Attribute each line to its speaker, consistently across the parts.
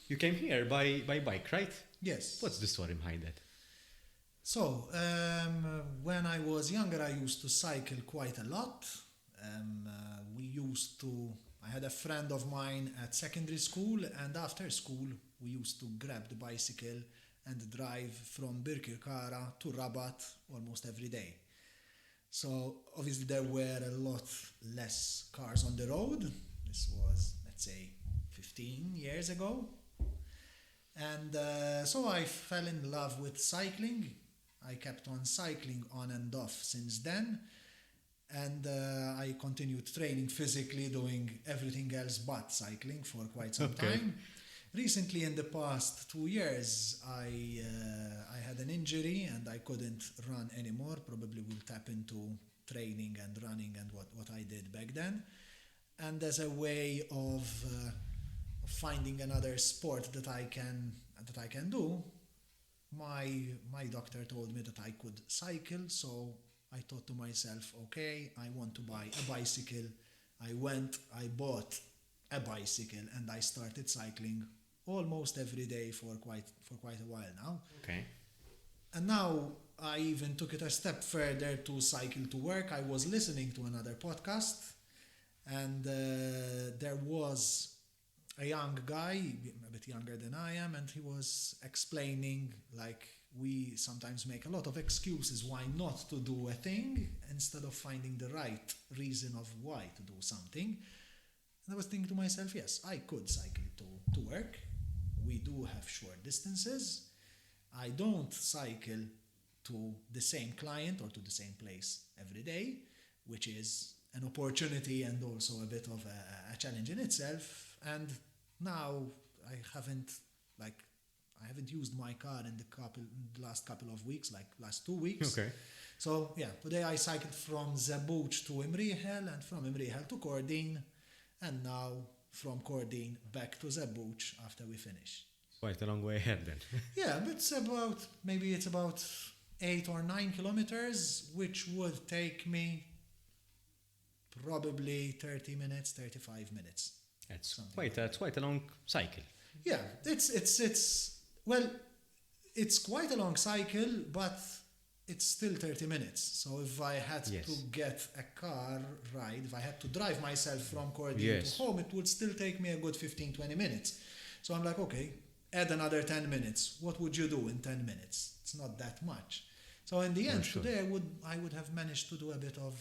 Speaker 1: You came here by bike, right?
Speaker 2: Yes.
Speaker 1: What's the story behind that?
Speaker 2: So, when I was younger, I used to cycle quite a lot. We used to, I had a friend of mine at secondary school, and after school, we used to grab the bicycle and drive from Birkirkara to Rabat almost every day. So, obviously, there were a lot less cars on the road. This was, let's say, 15 years ago. And so I fell in love with cycling. I kept on cycling on and off since then. And I continued training physically, doing everything else but cycling for quite some
Speaker 1: Okay.
Speaker 2: time. Recently, in the past 2 years, I had an injury and I couldn't run anymore. Probably will tap into training and running and what I did back then. And as a way of finding another sport that I can do, my doctor told me that I could cycle, so I thought to myself, okay, I want to buy a bicycle. I bought a bicycle, and I started cycling almost every day for quite a while now.
Speaker 1: Okay.
Speaker 2: And now I even took it a step further to cycle to work. I was listening to another podcast, and there was a young guy, a bit younger than I am, and he was explaining like we sometimes make a lot of excuses why not to do a thing instead of finding the right reason of why to do something. And I was thinking to myself, yes, I could cycle to work. We do have short distances. I don't cycle to the same client or to the same place every day, which is an opportunity and also a bit of a challenge in itself. And now I haven't like I haven't used my car in the last couple of weeks, like last 2 weeks.
Speaker 1: Okay.
Speaker 2: So yeah, today I cycled from Zebuch to Imrihel and from Imrihel to Cordine, and now from Cordine back to Zebuch after we finish.
Speaker 1: Quite a long way ahead then.
Speaker 2: Yeah, but it's about 8 or 9 kilometers, which would take me probably 30 minutes, 35 minutes,
Speaker 1: It's
Speaker 2: something
Speaker 1: quite
Speaker 2: like
Speaker 1: it's quite a long cycle.
Speaker 2: Yeah, it's well, it's quite a long cycle, but it's still 30 minutes. So if I had
Speaker 1: Yes.
Speaker 2: to get a car ride, if I had to drive myself from Cordine
Speaker 1: Yes.
Speaker 2: to home, it would still take me a good 15, 20 minutes. So I'm like, okay, add another 10 minutes. What would you do in 10 minutes? It's not that much. So in the
Speaker 1: No,
Speaker 2: end,
Speaker 1: sure.
Speaker 2: today I would have managed to do a bit of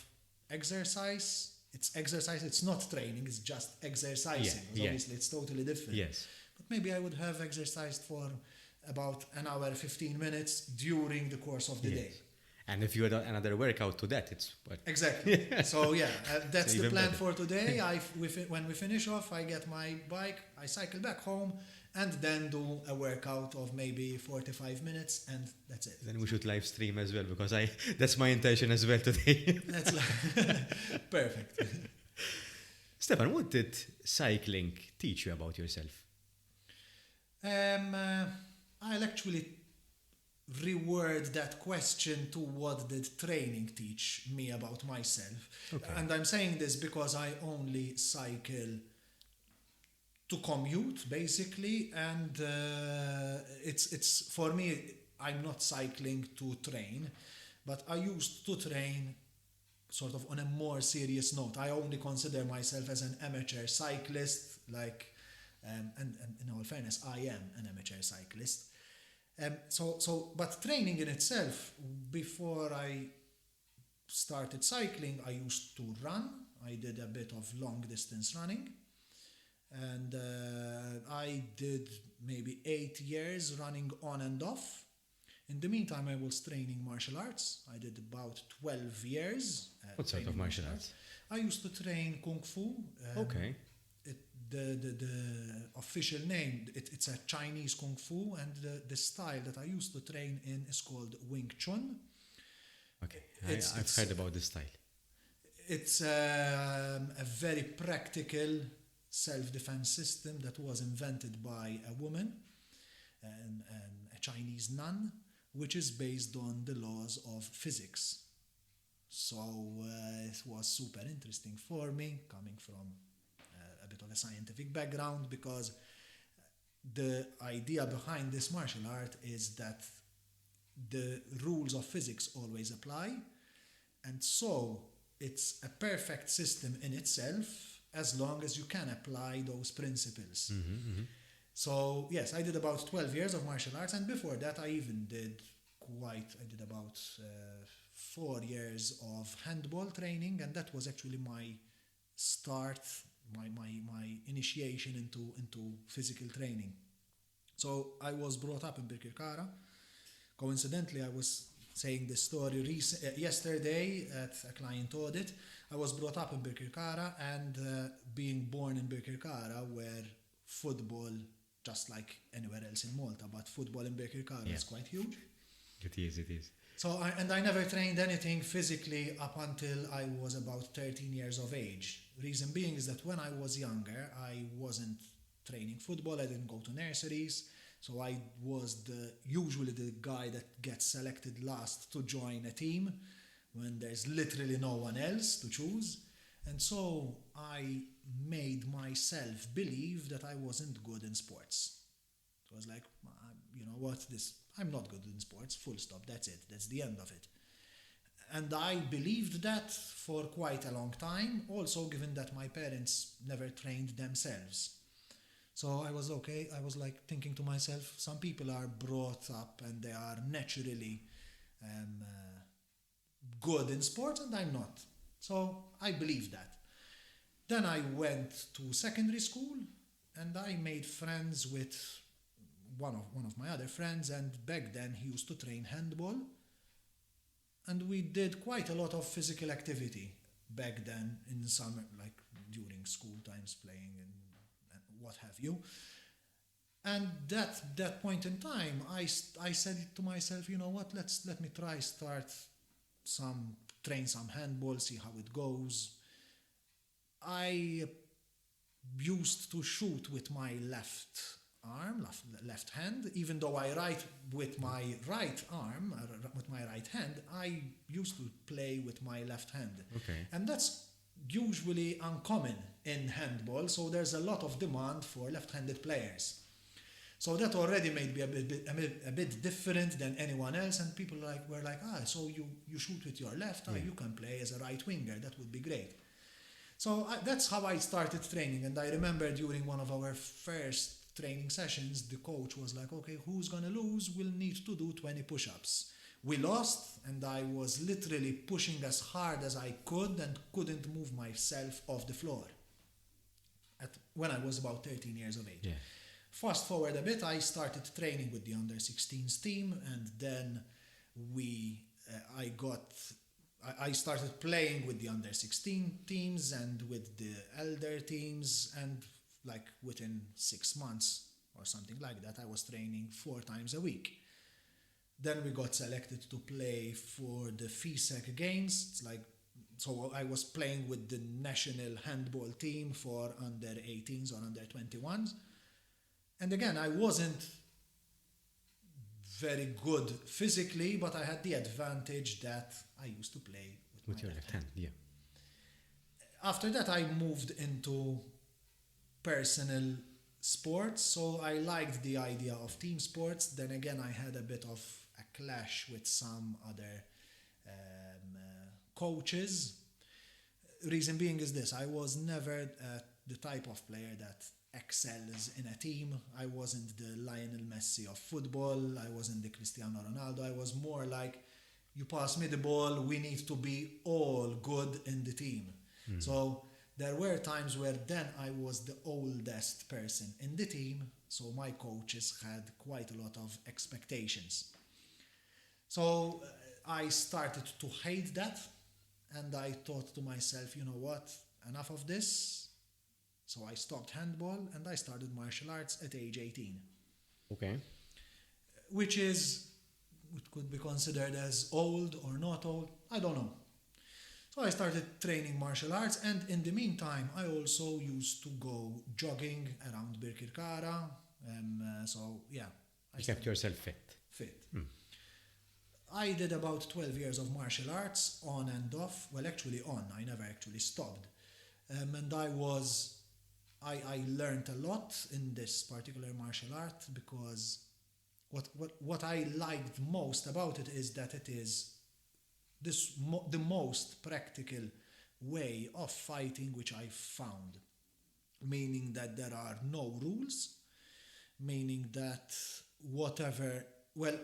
Speaker 2: exercise. It's exercise, it's not training, it's just exercising.
Speaker 1: Yeah, yeah.
Speaker 2: Obviously, it's totally different.
Speaker 1: Yes.
Speaker 2: But maybe I would have exercised for about an hour, 15 minutes during the course of the
Speaker 1: Yes.
Speaker 2: day.
Speaker 1: And if you had another workout to that, it's what.
Speaker 2: Exactly. So yeah, that's
Speaker 1: So
Speaker 2: the
Speaker 1: even
Speaker 2: plan
Speaker 1: better.
Speaker 2: for today. When we finish off, I get my bike, I cycle back home, and then do a workout of maybe 45 minutes, and that's it.
Speaker 1: Then we should live stream as well because that's my intention as well today.
Speaker 2: That's perfect.
Speaker 1: Stefan, what did cycling teach you about yourself?
Speaker 2: I'll actually reword that question to what did training teach me about myself.
Speaker 1: Okay.
Speaker 2: And I'm saying this because I only cycle to commute basically, and it's for me, I'm not cycling to train, but I used to train sort of on a more serious note. I only consider myself as an amateur cyclist, and in all fairness, I am an amateur cyclist. But training in itself, before I started cycling, I used to run. I did a bit of long distance running, and I did maybe 8 years running on and off. In the meantime, I was training martial arts. I did about 12 years.
Speaker 1: What sort of
Speaker 2: training
Speaker 1: martial arts?
Speaker 2: I used to train Kung Fu.
Speaker 1: Okay.
Speaker 2: The official name, it's a Chinese Kung Fu, and the style that I used to train in is called Wing Chun.
Speaker 1: Okay.
Speaker 2: It's-
Speaker 1: I've
Speaker 2: it's-
Speaker 1: heard about this style.
Speaker 2: It's a very practical self-defense system that was invented by a woman, and a Chinese nun, which is based on the laws of physics. So it was super interesting for me, coming from a bit of a scientific background, because the idea behind this martial art is that the rules of physics always apply, and so it's a perfect system in itself as long as you can apply those principles. So yes, I did about 12 years of martial arts, and before that I even did about 4 years of handball training, and that was actually my start, my initiation into physical training. So I was brought up in Birkirkara. Coincidentally, I was saying this story yesterday at a client audit. I was brought up in Birkirkara, and being born in Birkirkara, where football, just like anywhere else in Malta, but football in Birkirkara is quite huge.
Speaker 1: It is.
Speaker 2: So I never trained anything physically up until I was about 13 years of age. Reason being is that when I was younger, I wasn't training football. I didn't go to nurseries. So I was usually the guy that gets selected last to join a team when there's literally no one else to choose. And so I made myself believe that I wasn't good in sports. So I was like, you know what, I'm not good in sports, full stop, that's it, that's the end of it. And I believed that for quite a long time, also given that my parents never trained themselves. So I was okay, I was like thinking to myself, some people are brought up and they are naturally good in sports and I'm not. So I believed that. Then I went to secondary school and I made friends with one of my other friends, and back then he used to train handball. And we did quite a lot of physical activity back then in summer, like during school times, playing and what have you. And that point in time, I said to myself, you know what, let me train some handball, see how it goes. I used to shoot with my left hand, even though I write with my right arm, with my right hand, I used to play with my left hand.
Speaker 1: Okay.
Speaker 2: And that's usually uncommon in handball, so there's a lot of demand for left-handed players. So that already made me a bit different than anyone else, and people were like, so you shoot with your left, you can play as a right winger, that would be great. So that's how I started training, and I remember during one of our first training sessions, the coach was like, okay, who's gonna lose will need to do 20 push-ups. We lost, and I was literally pushing as hard as I could and couldn't move myself off the floor when I was about 13 years of age.
Speaker 1: Yeah.
Speaker 2: Fast forward a bit, I started training with the under-16s team, and then I started playing with the under-16 teams and with the elder teams, and like within 6 months or something like that, I was training 4 times a week. Then we got selected to play for the FISEC games. So I was playing with the national handball team for under 18s or under 21s. And again, I wasn't very good physically, but I had the advantage that I used to play with my left hand.
Speaker 1: Yeah.
Speaker 2: After that, I moved into personal sports, so I liked the idea of team sports. Then again, I had a bit of a clash with some other coaches. Reason being is this: I was never the type of player that excels in a team. I wasn't the Lionel Messi of football. I wasn't the Cristiano Ronaldo. I was more like, you pass me the ball, we need to be all good in the team. So there were times where then I was the oldest person in the team, so my coaches had quite a lot of expectations. So I started to hate that, and I thought to myself, you know what, enough of this. So I stopped handball and I started martial arts at age 18.
Speaker 1: Okay.
Speaker 2: Which could be considered as old or not old, I don't know. So I started training martial arts, and in the meantime I also used to go jogging around Birkirkara. So yeah.
Speaker 1: You kept yourself fit.
Speaker 2: I did about 12 years of martial arts, on and off. Well, actually on, I never actually stopped. And I was I learned a lot in this particular martial art because what I liked most about it is that it is the most practical way of fighting which I found. Meaning that there are no rules, meaning that whatever, well,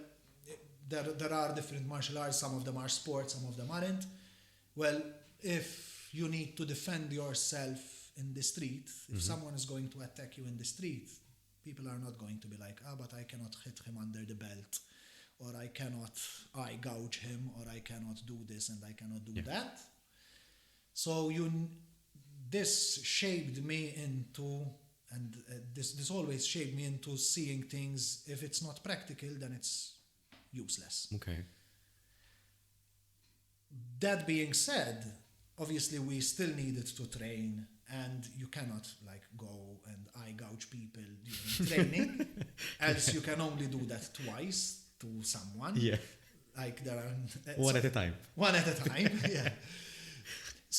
Speaker 2: there are different martial arts, some of them are sports, some of them aren't. Well, if you need to defend yourself in the street, if someone is going to attack you in the street, people are not going to be like, but I cannot hit him under the belt, or I cannot eye gouge him, or I cannot do this and I cannot do that. So this shaped me into, and this always shaped me into seeing things, if it's not practical, then it's useless.
Speaker 1: Okay.
Speaker 2: That being said, obviously we still needed to train, and you cannot like go and eye gouge people during training, else you can only do that twice to someone.
Speaker 1: Yeah.
Speaker 2: Like there are
Speaker 1: One at a time.
Speaker 2: One at a time, yeah.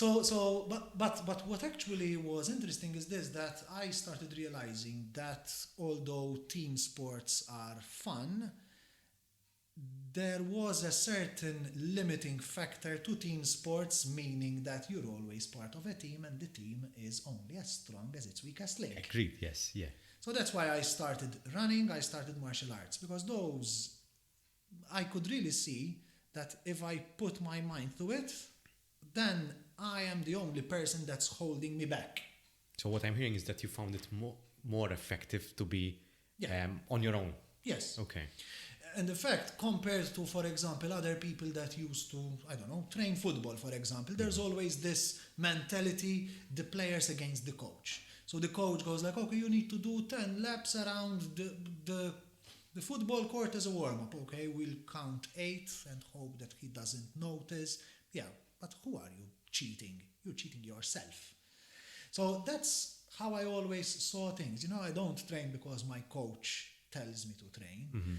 Speaker 2: But what actually was interesting is this, that I started realizing that although team sports are fun, there was a certain limiting factor to team sports, meaning that you're always part of a team and the team is only as strong as its weakest link.
Speaker 1: Agreed, yes, yeah.
Speaker 2: So that's why I started running, I started martial arts, because I could really see that if I put my mind to it, then I am the only person that's holding me back.
Speaker 1: So what I'm hearing is that you found it more effective to be on your own.
Speaker 2: Yes.
Speaker 1: Okay.
Speaker 2: And in fact, compared to, for example, other people that used to, I don't know, train football, for example, there's always this mentality, the players against the coach. So the coach goes like, okay, you need to do 10 laps around the football court as a warm-up. Okay, we'll count 8 and hope that he doesn't notice. Yeah, but who are you cheating? You're cheating yourself. So that's how I always saw things. I don't train because my coach tells me to train.
Speaker 1: Mm-hmm.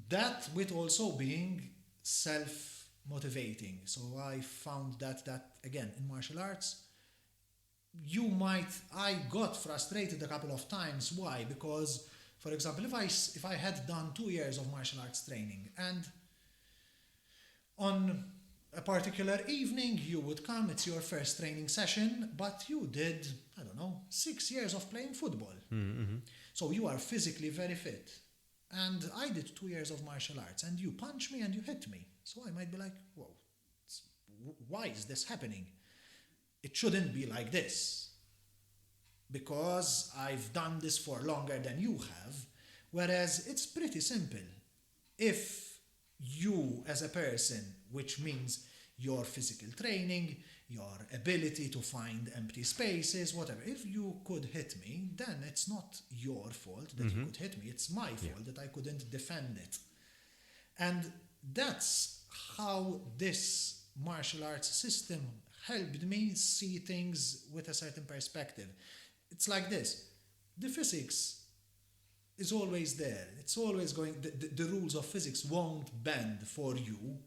Speaker 2: That with also being self-motivating. So I found that again, in martial arts, I got frustrated a couple of times. Why? Because, for example, if I had done 2 years of martial arts training, and on a particular evening you would come, it's your first training session, but you did, 6 years of playing football.
Speaker 1: Mm-hmm.
Speaker 2: So you are physically very fit. And I did 2 years of martial arts, and you punch me and you hit me. So I might be like, whoa, why is this happening? It shouldn't be like this. Because I've done this for longer than you have. Whereas it's pretty simple. If you as a person, which means your physical training, your ability to find empty spaces, whatever, if you could hit me, then it's not your fault that you could hit me. It's my fault that I couldn't defend it. And that's how this martial arts system helped me see things with a certain perspective. It's like this. The physics is always there. It's always going, the rules of physics won't bend for you.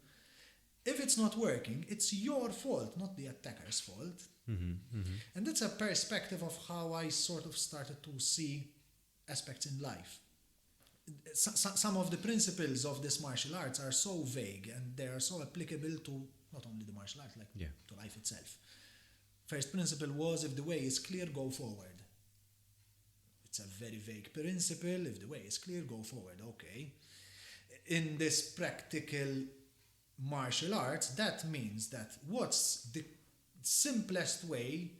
Speaker 2: If it's not working, it's your fault, not the attacker's fault.
Speaker 1: Mm-hmm. Mm-hmm.
Speaker 2: And that's a perspective of how I sort of started to see aspects in life. Some of the principles of this martial arts are so vague and they are so applicable to not only the martial arts, like to life itself. First principle was, if the way is clear, go forward. It's a very vague principle. If the way is clear, go forward. Okay. In this practical martial arts, that means that what's the simplest way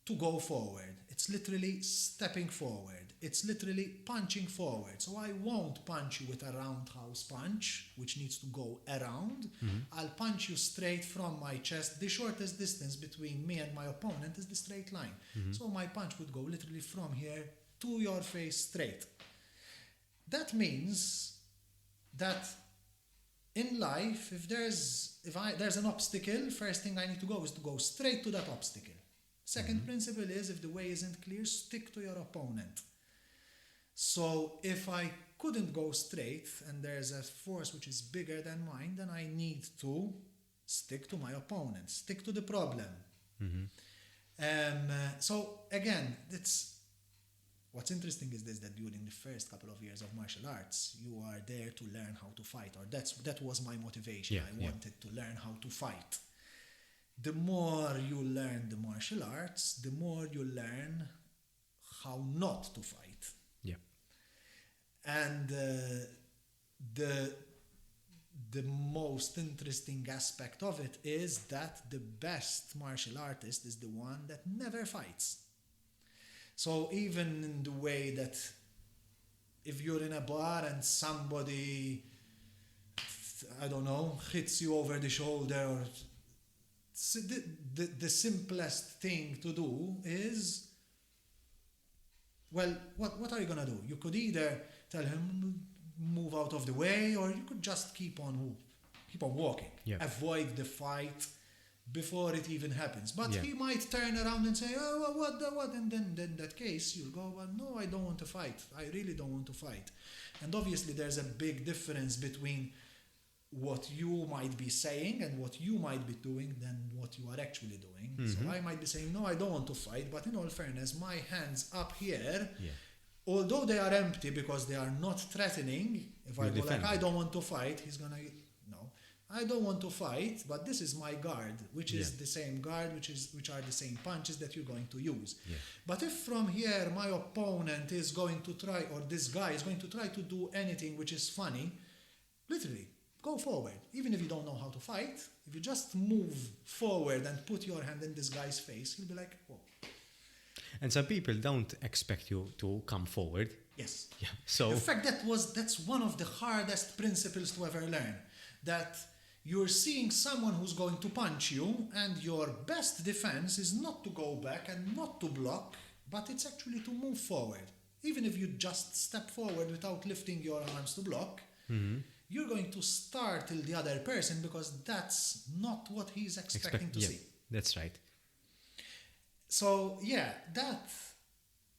Speaker 2: to go forward? It's literally stepping forward. It's literally punching forward. So I won't punch you with a roundhouse punch, which needs to go around.
Speaker 1: Mm-hmm.
Speaker 2: I'll punch you straight from my chest. The shortest distance between me and my opponent is the straight line.
Speaker 1: Mm-hmm.
Speaker 2: So my punch would go literally from here to your face straight. That means that in life, if there's an obstacle, first thing I need to go is to go straight to that obstacle. Second principle is, if the way isn't clear, stick to your opponent. So if I couldn't go straight and there's a force which is bigger than mine, then I need to stick to my opponent, stick to the problem.
Speaker 1: Mm-hmm.
Speaker 2: So again, what's interesting is this, that during the first couple of years of martial arts, you are there to learn how to fight, or that was my motivation.
Speaker 1: Yeah,
Speaker 2: I wanted to learn how to fight. The more you learn the martial arts, the more you learn how not to fight.
Speaker 1: Yeah.
Speaker 2: And the most interesting aspect of it is that the best martial artist is the one that never fights. So even in the way that if you're in a bar and somebody, I don't know, hits you over the shoulder, or the simplest thing to do is, well, what are you going to do? You could either tell him, move out of the way, or you could just keep on walking.
Speaker 1: Yeah.
Speaker 2: Avoid the fight before it even happens. But
Speaker 1: Yeah.
Speaker 2: he might turn around and say, oh, well, what? And then in that case, you'll go, well, no, I don't want to fight. I really don't want to fight. And obviously, there's a big difference between what you might be saying and what you might be doing than what you are actually doing.
Speaker 1: Mm-hmm.
Speaker 2: So I might be saying, no, I don't want to fight. But in all fairness, my hands up here,
Speaker 1: Yeah.
Speaker 2: although they are empty because they are not threatening, if I go like, I don't want to fight, he's going to, no, I don't want to fight, but this is my guard, which is the same guard, which are the same punches that you're going to use.
Speaker 1: Yeah.
Speaker 2: But if from here my opponent is going to try, or this guy is going to try to do anything which is funny, literally, go forward. Even if you don't know how to fight, if you just move forward and put your hand in this guy's face, he'll be like, whoa.
Speaker 1: And some people don't expect you to come forward.
Speaker 2: Yes.
Speaker 1: Yeah. So
Speaker 2: In fact, that's one of the hardest principles to ever learn. That you're seeing someone who's going to punch you, and your best defense is not to go back and not to block, but it's actually to move forward. Even if you just step forward without lifting your arms to block, you're going to startle the other person because that's not what he's expecting to see.
Speaker 1: That's right.
Speaker 2: So yeah, that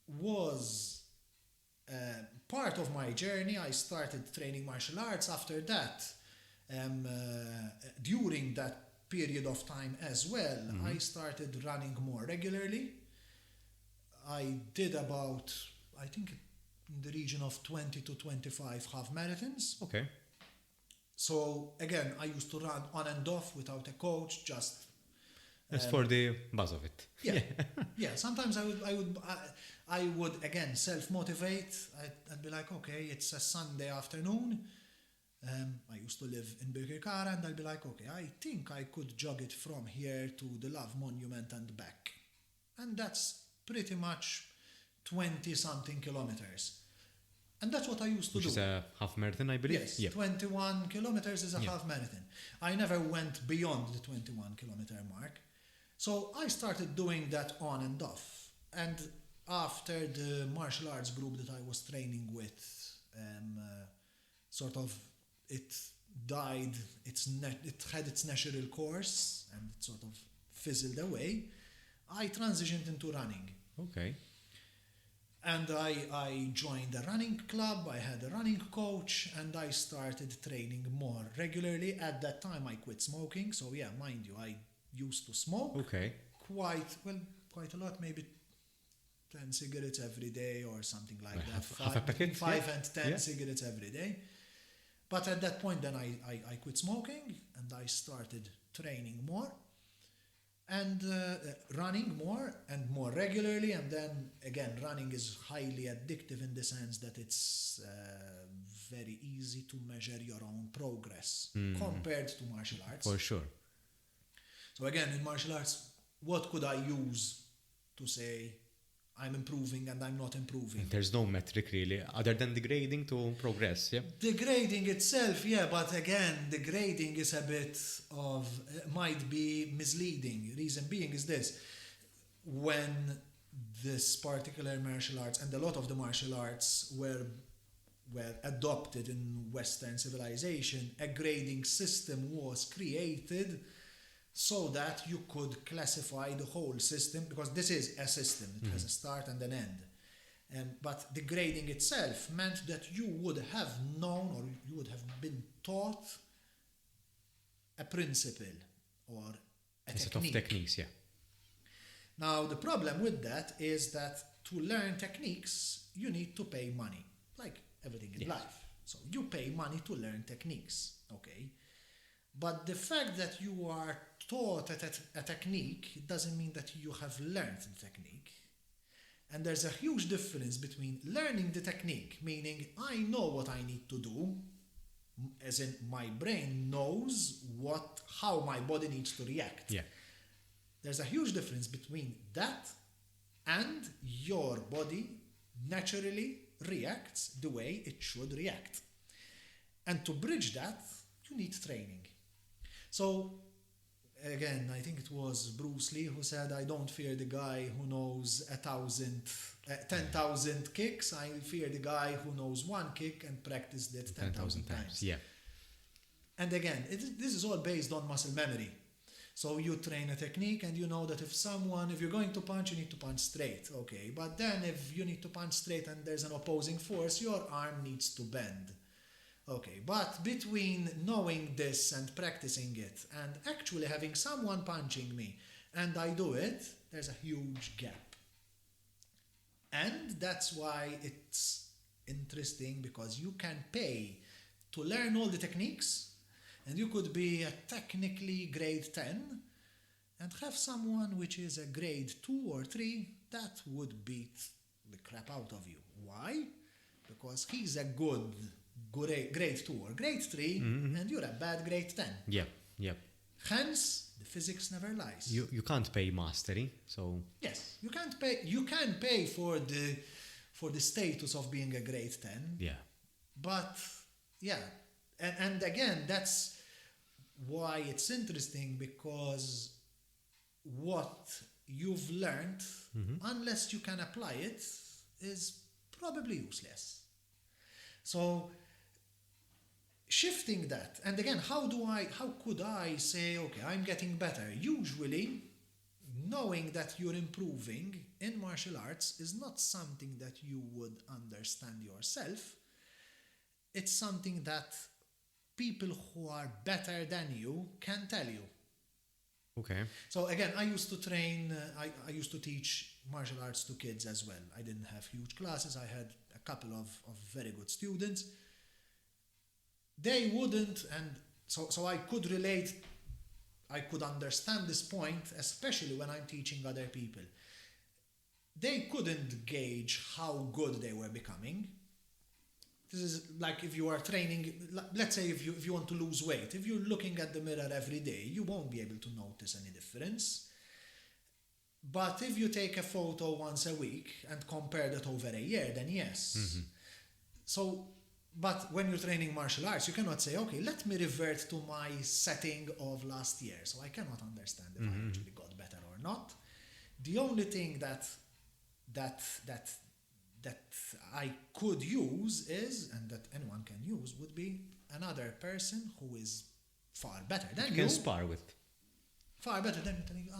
Speaker 2: was part of my journey. I started training martial arts after that. During that period of time as well, I started running more regularly. I did about, I think, in the region of 20 to 25 half marathons.
Speaker 1: Okay.
Speaker 2: So again, I used to run on and off without a coach, just
Speaker 1: That's for the buzz of it.
Speaker 2: Yeah. Sometimes I would again self-motivate. I'd be like, okay, it's a Sunday afternoon. I used to live in Birkirkara, and I'd be like, okay, I think I could jog it from here to the Love Monument and back, and that's pretty much 20-something kilometers. And that's what I used to
Speaker 1: Which
Speaker 2: do.
Speaker 1: is a half marathon, I believe.
Speaker 2: Yes,
Speaker 1: Yeah.
Speaker 2: 21 kilometers is a half marathon. I never went beyond the 21 kilometer mark. So I started doing that on and off. And after the martial arts group that I was training with, it died, it had its natural course and it sort of fizzled away, I transitioned into running.
Speaker 1: Okay.
Speaker 2: And I joined a running club, I had a running coach, and I started training more regularly. At that time, I quit smoking. So yeah, mind you, I used to smoke
Speaker 1: Okay.
Speaker 2: quite a lot, maybe 10 cigarettes every day or something like that.
Speaker 1: Half a packet?
Speaker 2: 5
Speaker 1: Yeah.
Speaker 2: and 10
Speaker 1: Yeah.
Speaker 2: cigarettes every day. But at that point, then I quit smoking and I started training more. And running more and more regularly, and then again, running is highly addictive in the sense that it's very easy to measure your own progress compared to martial arts.
Speaker 1: For sure.
Speaker 2: So again, in martial arts, what could I use to say I'm improving and I'm not improving?
Speaker 1: There's no metric really, other than the grading to progress, yeah?
Speaker 2: The grading itself, yeah, but again, the grading is a bit of, might be misleading. Reason being is this: when this particular martial arts, and a lot of the martial arts were adopted in Western civilization, a grading system was created so that you could classify the whole system, because this is a system, it has a start and an end. But the grading itself meant that you would have known, or you would have been taught a principle or a
Speaker 1: set
Speaker 2: technique.
Speaker 1: of techniques, yeah.
Speaker 2: Now, the problem with that is that to learn techniques, you need to pay money, like everything in
Speaker 1: Yes.
Speaker 2: life. So you pay money to learn techniques, okay? But the fact that you are taught a technique doesn't mean that you have learned the technique. And there's a huge difference between learning the technique, meaning I know what I need to do, as in my brain knows how my body needs to react.
Speaker 1: Yeah.
Speaker 2: There's a huge difference between that and your body naturally reacts the way it should react. And to bridge that, you need training. So, again, I think it was Bruce Lee who said, I don't fear the guy who knows 10,000 kicks. I fear the guy who knows one kick and practiced it 10,000 times.
Speaker 1: Yeah.
Speaker 2: And again, this is all based on muscle memory. So you train a technique and you know that if you're going to punch, you need to punch straight. Okay, but then if you need to punch straight and there's an opposing force, your arm needs to bend. Okay, but between knowing this and practicing it and actually having someone punching me and I do it, there's a huge gap. And that's why it's interesting, because you can pay to learn all the techniques, and you could be a technically grade 10 and have someone which is a grade 2 or 3 that would beat the crap out of you. Why? Because he's a good grade 2 or grade 3 and you're a bad grade 10.
Speaker 1: Yeah. Yeah.
Speaker 2: Hence, the physics never lies.
Speaker 1: You can't pay mastery, so
Speaker 2: Yes, you can't pay. You can pay for the status of being a grade 10.
Speaker 1: yeah.
Speaker 2: But yeah, and again, that's why it's interesting, because what you've learned, unless you can apply it, is probably useless. So shifting that, and again, how could I say, okay, I'm getting better? Usually, knowing that you're improving in martial arts is not something that you would understand yourself. It's something that people who are better than you can tell you.
Speaker 1: Okay.
Speaker 2: So again, I used to train, I used to teach martial arts to kids as well. I didn't have huge classes. I had a couple of very good students. They wouldn't, and so I could relate, I could understand this point, especially when I'm teaching other people. They couldn't gauge how good they were becoming. This is like if you are training, let's say if you want to lose weight, if you're looking at the mirror every day, you won't be able to notice any difference. But if you take a photo once a week and compare that over a year, then yes. So, but when you're training martial arts, you cannot say, okay, let me revert to my setting of last year. So I cannot understand if I actually got better or not. The only thing that I could use is, and that anyone can use, would be another person who is far better than you.
Speaker 1: You can spar with.
Speaker 2: Far better than you, telling you,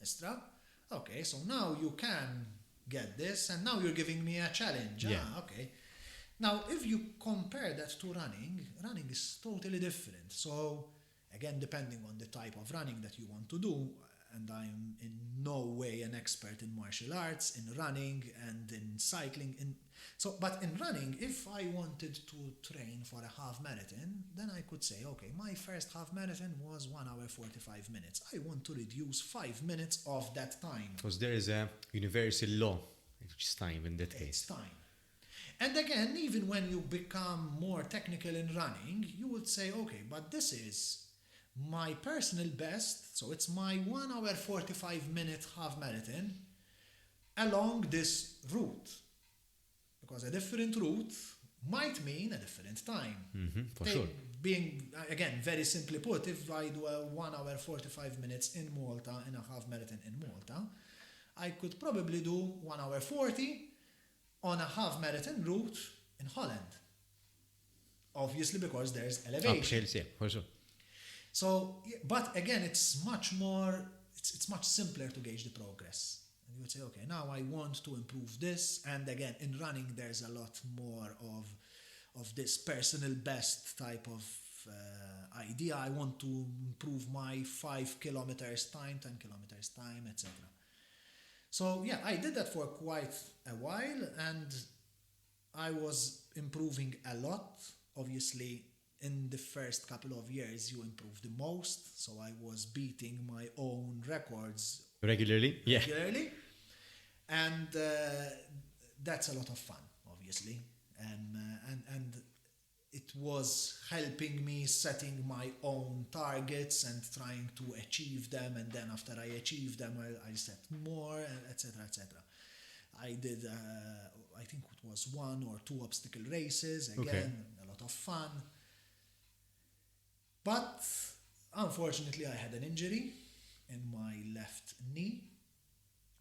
Speaker 2: Estra, okay, so now you can get this, and now you're giving me a challenge.
Speaker 1: Yeah.
Speaker 2: Okay. Now, if you compare that to running is totally different. So, again, depending on the type of running that you want to do, and I'm in no way an expert in martial arts, in running and in cycling. But in running, if I wanted to train for a half marathon, then I could say, okay, my first half marathon was 1 hour 45 minutes. I want to reduce 5 minutes of that time.
Speaker 1: Because there is a universal law, which is time in that
Speaker 2: It's
Speaker 1: case.
Speaker 2: time. And again, even when you become more technical in running, you would say, okay, but this is my personal best, so it's my 1 hour 45 minute half marathon along this route. Because a different route might mean a different time.
Speaker 1: For sure.
Speaker 2: Being, again, very simply put, if I do a 1 hour 45 minutes in Malta, in a half marathon in Malta, I could probably do 1 hour 40 on a half marathon route in Holland. Obviously, because there's elevation.
Speaker 1: Uphills, yeah, for sure.
Speaker 2: So, but again, it's much more, it's much simpler to gauge the progress. And you would say, okay, now I want to improve this. And again, in running, there's a lot more of this personal best type of idea. I want to improve my 5 kilometers time, 10 kilometers time, etc. So yeah, I did that for quite a while, and I was improving a lot. Obviously, in the first couple of years, you improve the most. So I was beating my own records
Speaker 1: Regularly? Yeah.
Speaker 2: regularly, and that's a lot of fun, obviously. And it was helping me setting my own targets and trying to achieve them, and then after I achieved them, I set more, etc., etc. I did, I think it was 1 or 2 obstacle races, again,
Speaker 1: Okay.
Speaker 2: a lot of fun. But unfortunately, I had an injury in my left knee,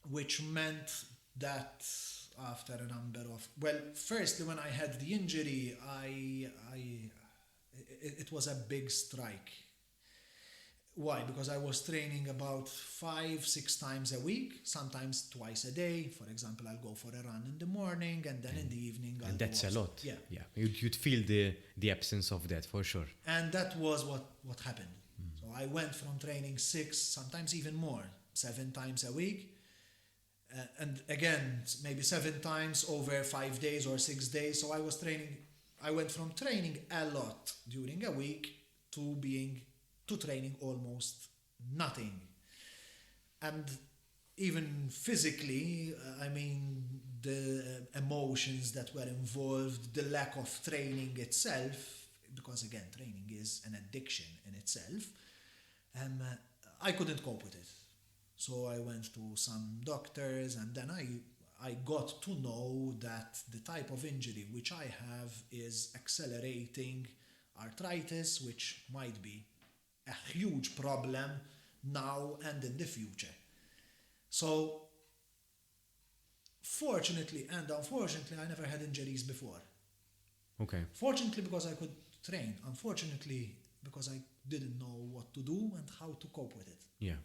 Speaker 2: which meant that after a number of, well, firstly, when I had the injury, it was a big strike. Why? Because I was training about 5-6 times a week, sometimes twice a day. For example, I'll go for a run in the morning, and then in the evening I'll
Speaker 1: And that's
Speaker 2: go
Speaker 1: a lot.
Speaker 2: Yeah.
Speaker 1: Yeah. You'd feel the absence of that for sure.
Speaker 2: And that was what happened. So I went from training 6, sometimes even more, 7 times a week. And again, maybe 7 times over 5 days or 6 days. So I went from training a lot during a week to training almost nothing. And even physically, I mean, the emotions that were involved, the lack of training itself, because again, training is an addiction in itself, I couldn't cope with it. So I went to some doctors, and then I got to know that the type of injury which I have is accelerating arthritis, which might be a huge problem now and in the future. So fortunately and unfortunately, I never had injuries before.
Speaker 1: Okay.
Speaker 2: Fortunately, because I could train. Unfortunately, because I didn't know what to do and how to cope with it.
Speaker 1: Yeah.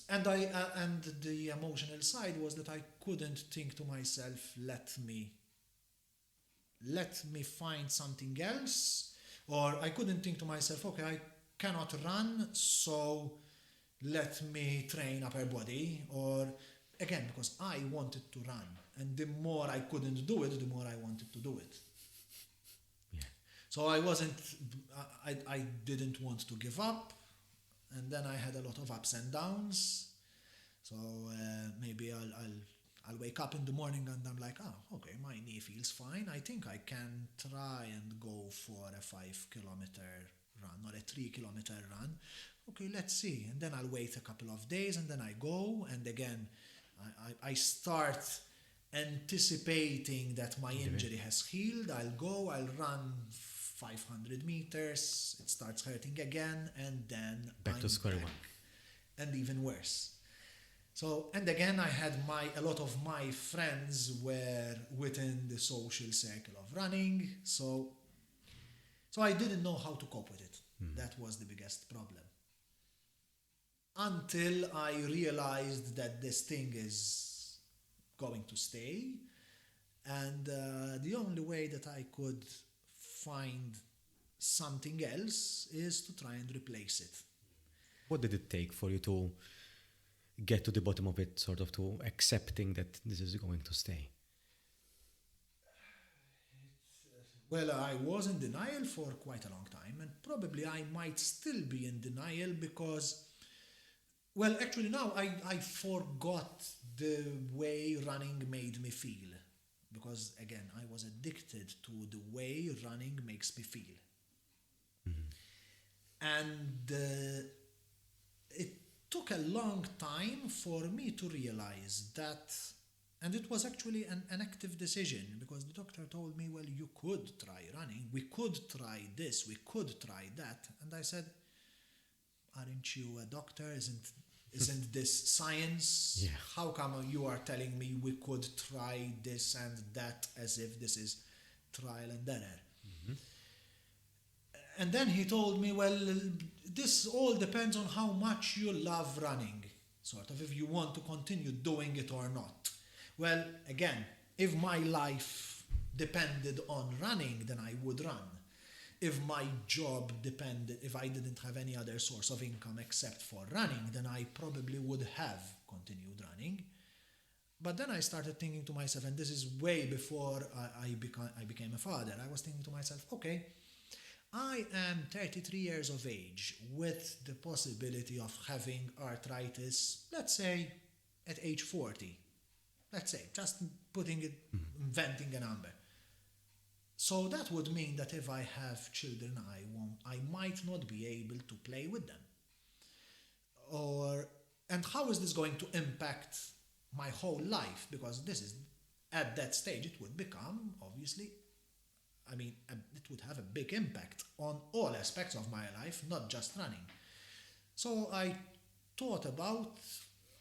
Speaker 2: And and the emotional side was that I couldn't think to myself, let me find something else, or I couldn't think to myself, okay, I cannot run, so let me train upper body, or again, because I wanted to run, and the more I couldn't do it, the more I wanted to do it.
Speaker 1: Yeah.
Speaker 2: So I didn't want to give up, and then I had a lot of ups and downs. So maybe I'll wake up in the morning and I'm like, oh, okay, my knee feels fine. I think I can try and go for a 5-kilometer run or a 3-kilometer run. Okay, let's see. And then I'll wait a couple of days, and then I go, and again, I start anticipating that my injury has healed. I'll go, I'll run 500 meters, it starts hurting again, and then
Speaker 1: Back to square one.
Speaker 2: And even worse. So, and again, I had a lot of my friends were within the social circle of running, so I didn't know how to cope with it. That was the biggest problem. Until I realized that this thing is going to stay, and the only way that I could find something else is to try and replace it.
Speaker 1: What did it take for you to get to the bottom of it, sort of to accepting that this is going to stay?
Speaker 2: Well, I was in denial for quite a long time, and probably I might still be in denial because, well, actually now I forgot the way running made me feel. Because again, I was addicted to the way running makes me feel. And it took a long time for me to realize that, and it was actually an active decision, because the doctor told me, well, you could try running, we could try this, we could try that. And I said, aren't you a doctor? Isn't this science?
Speaker 1: Yeah.
Speaker 2: How come you are telling me we could try this and that as if this is trial and error? And then he told me, well, this all depends on how much you love running, sort of, if you want to continue doing it or not. Well, again, if my life depended on running, then I would run. if my job depended, if I didn't have any other source of income except for running, then I probably would have continued running. But then I started thinking to myself, and this is way before I became a father, I was thinking to myself, okay, I am 33 years of age with the possibility of having arthritis, let's say, at age 40. Let's say, just putting it, inventing a number. So that would mean that if I have children, I might not be able to play with them. And how is this going to impact my whole life? Because this is, at that stage, it would become, obviously, it would have a big impact on all aspects of my life, not just running. So I thought about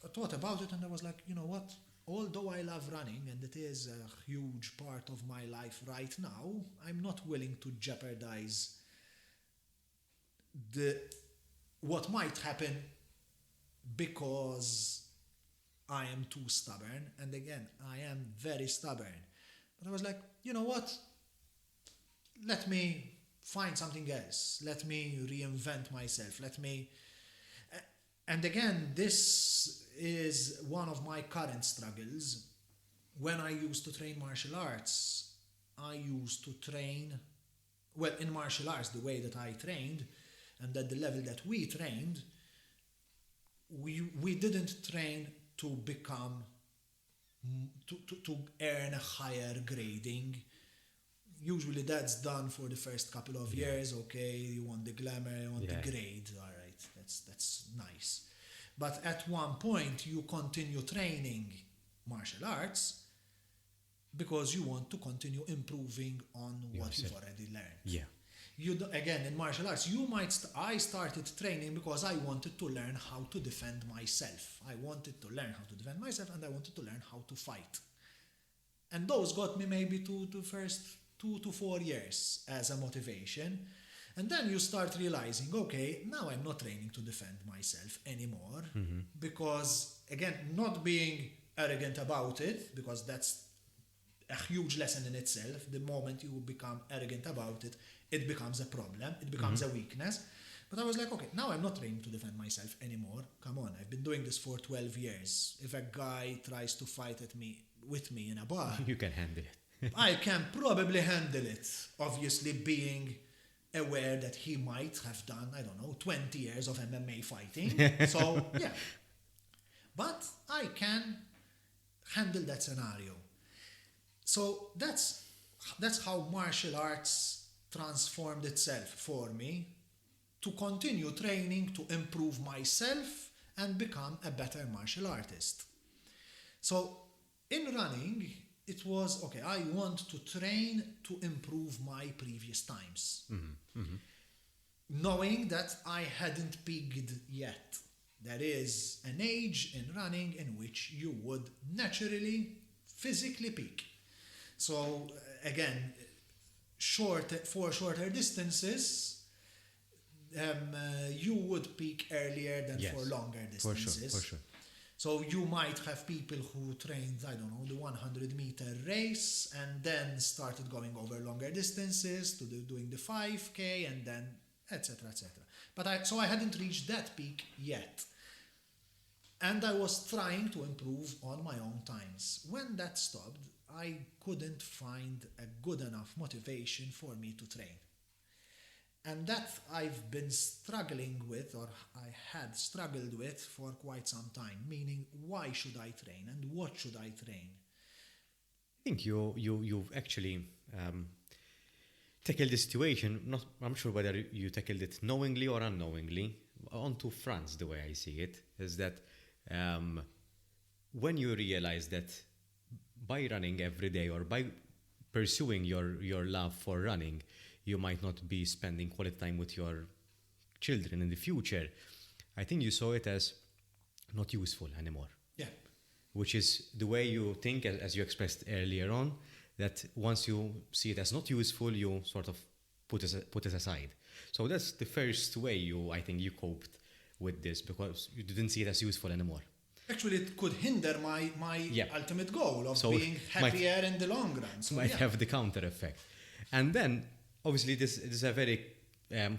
Speaker 2: it, and I was like, you know what? Although I love running and it is a huge part of my life right now, I'm not willing to jeopardize what might happen because I am too stubborn. And again, I am very stubborn. But I was like, you know what? Let me find something else. Let me reinvent myself. And again, this is one of my current struggles. When I used to train martial arts, I used to train, well, in martial arts, the way that I trained, and at the level that we trained, we didn't train to become, to earn a higher grading. Usually that's done for the first couple of years. Okay, you want the glamour, you want the grade. All right, that's nice. But at one point, you continue training martial arts because you want to continue improving on what you've already learned.
Speaker 1: Yeah.
Speaker 2: Again, in martial arts, I started training because I wanted to learn how to defend myself. I wanted to learn how to defend myself, and I wanted to learn how to fight. And those got me maybe to the first 2 to 4 years as a motivation. And then you start realizing, okay, now I'm not training to defend myself anymore. Because, again, not being arrogant about it, because that's a huge lesson in itself. The moment you become arrogant about it, it becomes a problem. It becomes a weakness. But I was like, okay, now I'm not training to defend myself anymore. Come on, I've been doing this for 12 years. If a guy tries to fight with me in a bar,
Speaker 1: You can handle it.
Speaker 2: I can probably handle it. Obviously, being aware that he might have done, 20 years of MMA fighting. So, yeah. But I can handle that scenario. So that's how martial arts transformed itself for me, to continue training to improve myself and become a better martial artist. So in running, it was, okay, I want to train to improve my previous times. Knowing that I hadn't peaked yet. There is an age in running in which you would naturally, physically peak. So again, for shorter distances, you would peak earlier than for longer distances.
Speaker 1: For sure.
Speaker 2: So you might have people who trained, the 100-meter race and then started going over longer distances to doing the 5K and then etc. But I hadn't reached that peak yet. And I was trying to improve on my own times. When that stopped, I couldn't find a good enough motivation for me to train. And that I've been struggling with, or I had struggled with for quite some time, meaning why should I train and what should I train?
Speaker 1: I think you've actually tackled the situation, I'm sure whether you tackled it knowingly or unknowingly, on two fronts, the way I see it, is that when you realize that by running every day or by pursuing your love for running, you might not be spending quality time with your children in the future, I think you saw it as not useful anymore.
Speaker 2: Yeah.
Speaker 1: Which is the way you think, as you expressed earlier on, that once you see it as not useful, you sort of put it aside. So that's the first way I think you coped with this, because you didn't see it as useful anymore.
Speaker 2: Actually, it could hinder my ultimate goal of being happier in the long run. So,
Speaker 1: might have the counter effect. And then, obviously this is a very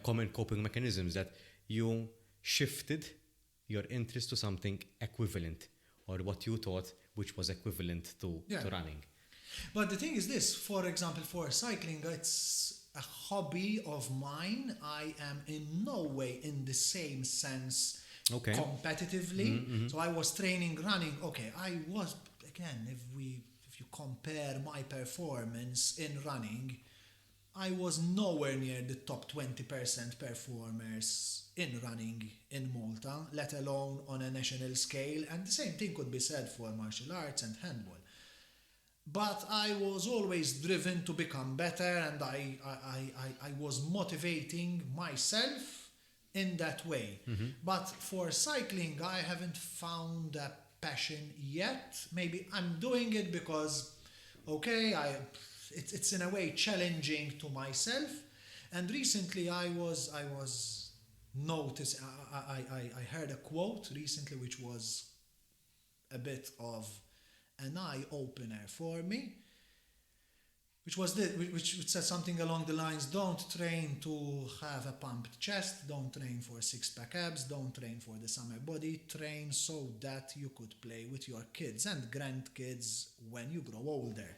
Speaker 1: common coping mechanisms that you shifted your interest to something equivalent or what you thought which was equivalent to running.
Speaker 2: But the thing is this, for example, for cycling, it's a hobby of mine. I am in no way in the same sense competitively. So I was training running. Okay, I was, again, if you compare my performance in running, I was nowhere near the top 20% performers in running in Malta, let alone on a national scale. And the same thing could be said for martial arts and handball. But I was always driven to become better, and I was motivating myself in that way. But for cycling, I haven't found a passion yet. Maybe I'm doing it because, it's in a way challenging to myself. And recently I noticed, I heard a quote recently which was a bit of an eye-opener for me, which said something along the lines: don't train to have a pumped chest, don't train for six-pack abs, don't train for the summer body, train so that you could play with your kids and grandkids when you grow older.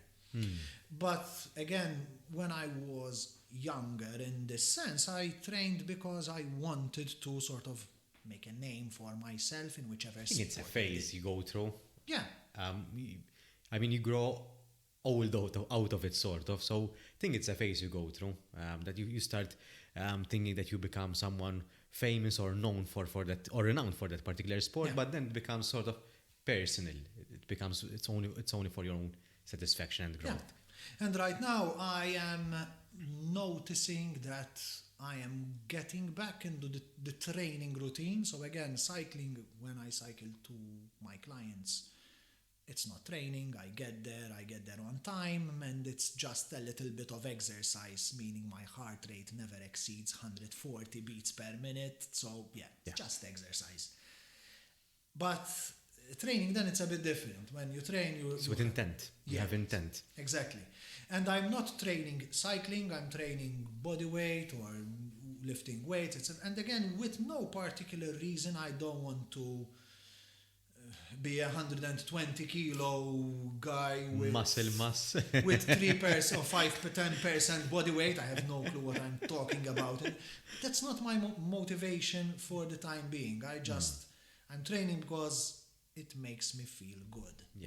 Speaker 2: But again, when I was younger in this sense, I trained because I wanted to sort of make a name for myself in whichever sport.
Speaker 1: It's a phase you go through.
Speaker 2: Yeah.
Speaker 1: I mean, you grow old out of it, sort of. So I think it's a phase you go through, that you start thinking that you become someone famous or known for that, or renowned for that particular sport, but then it becomes sort of personal. It becomes, it's only for your own satisfaction and growth.
Speaker 2: Yeah. And right now I am noticing that I am getting back into the training routine. So again, cycling, when I cycle to my clients, it's not training. I get there on time, and it's just a little bit of exercise, meaning my heart rate never exceeds 140 beats per minute. So it's just exercise. But training, then it's a bit different. When you train, it's
Speaker 1: with intent. You have intent.
Speaker 2: Exactly. And I'm not training cycling, I'm training body weight or lifting weights, etc. And again, with no particular reason. I don't want to be 120 kilo guy with
Speaker 1: muscle mass
Speaker 2: with 3% or 5-10% body weight. I have no clue what I'm talking about. And that's not my motivation for the time being. I'm training because it makes me feel good.
Speaker 1: Yeah.